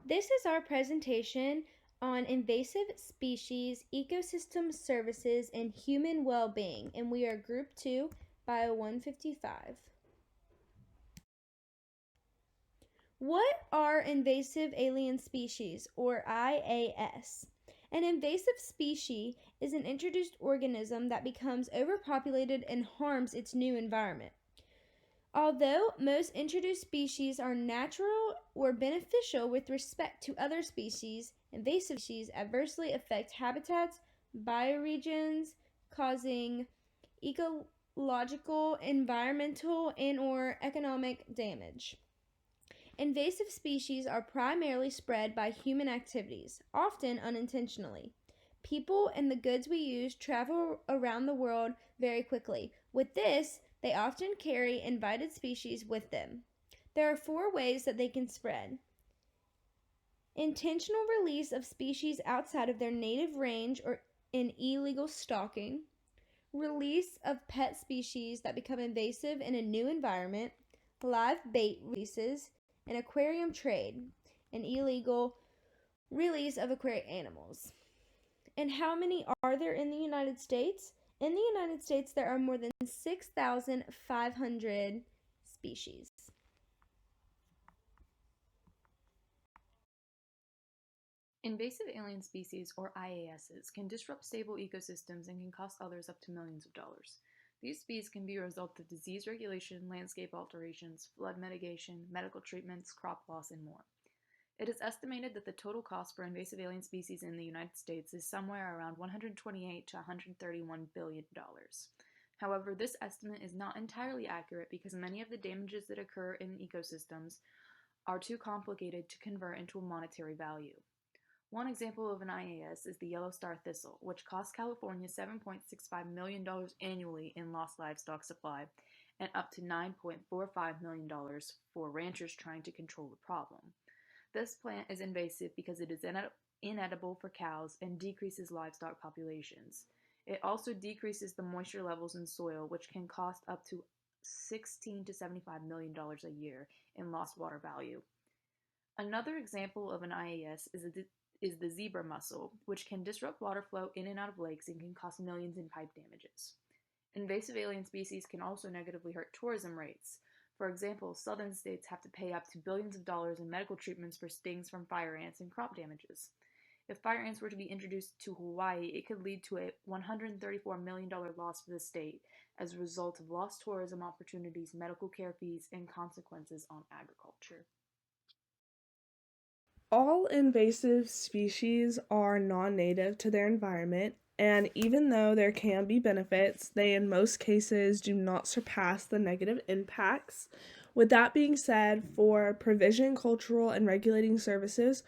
This is our presentation on invasive species, ecosystem services, and human well-being, and we are Group 2, Bio 155. What are invasive alien species, or IAS? An invasive species is an introduced organism that becomes overpopulated and harms its new environment. Although most introduced species are natural or beneficial with respect to other species, invasive species adversely affect habitats, bioregions, causing ecological, environmental, and/or economic damage. Invasive species are primarily spread by human activities, often unintentionally. People and the goods we use travel around the world very quickly. With this, they often carry invited species with them. There are 4 ways that they can spread: intentional release of species outside of their native range or in illegal stalking, release of pet species that become invasive in a new environment, live bait releases, an aquarium trade, and illegal release of aquatic animals. And how many are there in the United States? In the United States, there are more than 6,500 species. Invasive alien species, or IASs, can disrupt stable ecosystems and can cost others up to millions of dollars. These species can be a result of disease regulation, landscape alterations, flood mitigation, medical treatments, crop loss, and more. It is estimated that the total cost for invasive alien species in the United States is somewhere around $128 to $131 billion. However, this estimate is not entirely accurate because many of the damages that occur in ecosystems are too complicated to convert into a monetary value. One example of an IAS is the yellow star thistle, which costs California $7.65 million annually in lost livestock supply and up to $9.45 million for ranchers trying to control the problem. This plant is invasive because it is inedible for cows and decreases livestock populations. It also decreases the moisture levels in soil, which can cost up to $16 to $75 million a year in lost water value. Another example of an IAS is the zebra mussel, which can disrupt water flow in and out of lakes and can cost millions in pipe damages. Invasive alien species can also negatively hurt tourism rates. For example, southern states have to pay up to billions of dollars in medical treatments for stings from fire ants and crop damages. If fire ants were to be introduced to Hawaii, it could lead to a $134 million loss for the state as a result of lost tourism opportunities, medical care fees, and consequences on agriculture. All invasive species are non-native to their environment, and even though there can be benefits, they in most cases do not surpass the negative impacts. With that being said, for provision, cultural, and regulating services,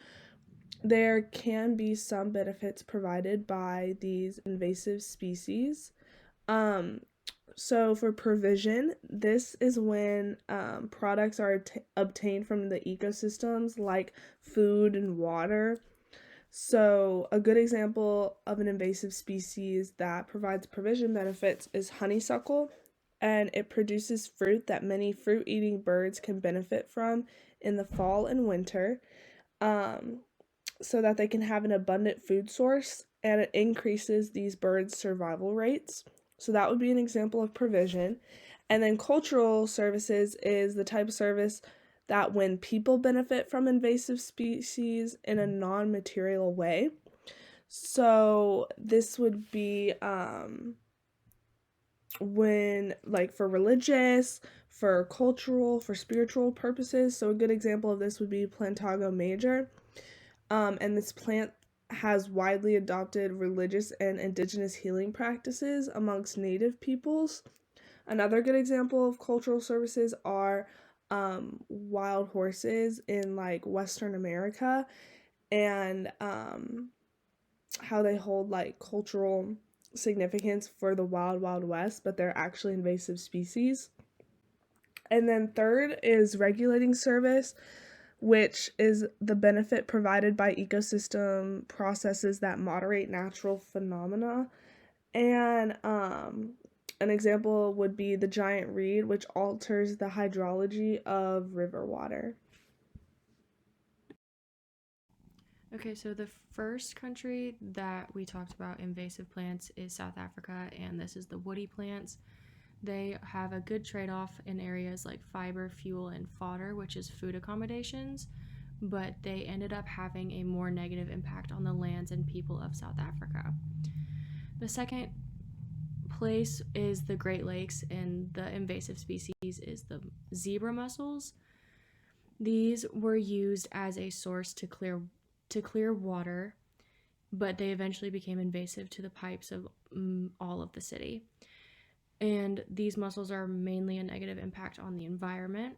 there can be some benefits provided by these invasive species. Um, so for provision, this is when products are obtained from the ecosystems like food and water. So a good example of an invasive species that provides provision benefits is honeysuckle, and it produces fruit that many fruit-eating birds can benefit from in the fall and winter, um, so that they can have an abundant food source, and it increases these birds' survival rates. So that would be an example of provision. And then cultural services is the type of service that when people benefit from invasive species in a non-material way. So this would be when, like, for religious, for cultural, for spiritual purposes. So a good example of this would be Plantago major. And this plant has widely adopted religious and indigenous healing practices amongst native peoples. Another good example of cultural services are wild horses in like Western America, and how they hold like cultural significance for the wild, wild west, but they're actually invasive species. And then third is regulating service, which is the benefit provided by ecosystem processes that moderate natural phenomena. And an example would be the giant reed, which alters the hydrology of river water. Okay, so the first country that we talked about invasive plants is South Africa, and this is the woody plants. They have a good trade-off in areas like fiber, fuel, and fodder, which is food accommodations, but they ended up having a more negative impact on the lands and people of South Africa. The second place is the Great Lakes, and the invasive species is the zebra mussels. These were used as a source to clear water, but they eventually became invasive to the pipes of all of the city. And these mussels are mainly a negative impact on the environment.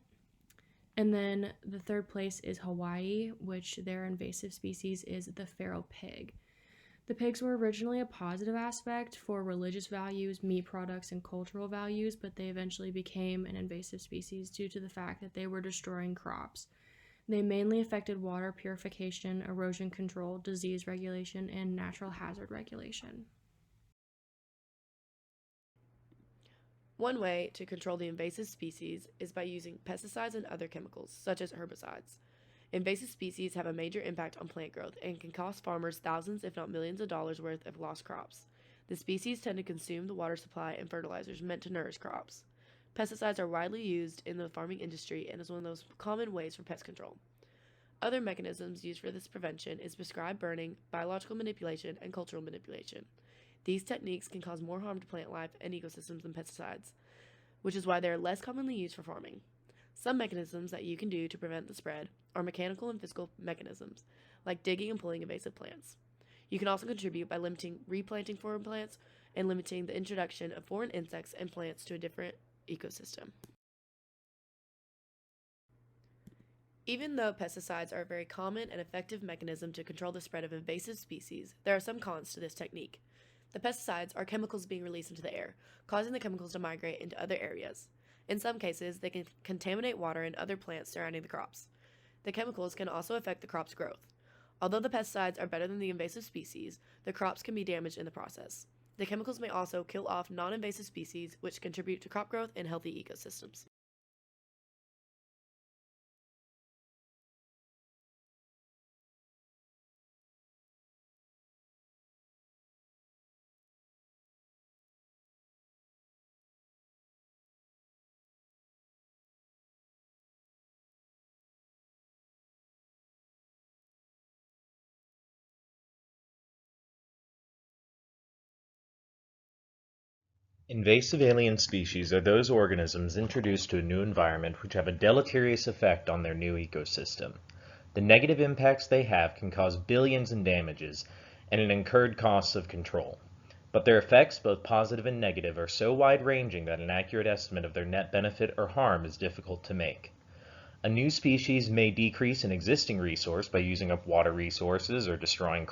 And then the third place is Hawaii, which their invasive species is the feral pig. The pigs were originally a positive aspect for religious values, meat products, and cultural values, but they eventually became an invasive species due to the fact that they were destroying crops. They mainly affected water purification, erosion control, disease regulation, and natural hazard regulation. One way to control the invasive species is by using pesticides and other chemicals, such as herbicides. Invasive species have a major impact on plant growth and can cost farmers thousands, if not millions of dollars worth of lost crops. The species tend to consume the water supply and fertilizers meant to nourish crops. Pesticides are widely used in the farming industry and is one of those common ways for pest control. Other mechanisms used for this prevention is prescribed burning, biological manipulation, and cultural manipulation. These techniques can cause more harm to plant life and ecosystems than pesticides, which is why they are less commonly used for farming. Some mechanisms that you can do to prevent the spread are mechanical and physical mechanisms, like digging and pulling invasive plants. You can also contribute by limiting replanting foreign plants and limiting the introduction of foreign insects and plants to a different ecosystem. Even though pesticides are a very common and effective mechanism to control the spread of invasive species, there are some cons to this technique. The pesticides are chemicals being released into the air, causing the chemicals to migrate into other areas. In some cases, they can contaminate water and other plants surrounding the crops. The chemicals can also affect the crop's growth. Although the pesticides are better than the invasive species, the crops can be damaged in the process. The chemicals may also kill off non-invasive species, which contribute to crop growth and healthy ecosystems. Invasive alien species are those organisms introduced to a new environment which have a deleterious effect on their new ecosystem. The negative impacts they have can cause billions in damages and an incurred costs of control. But their effects, both positive and negative, are so wide-ranging that an accurate estimate of their net benefit or harm is difficult to make. A new species may decrease an existing resource by using up water resources or destroying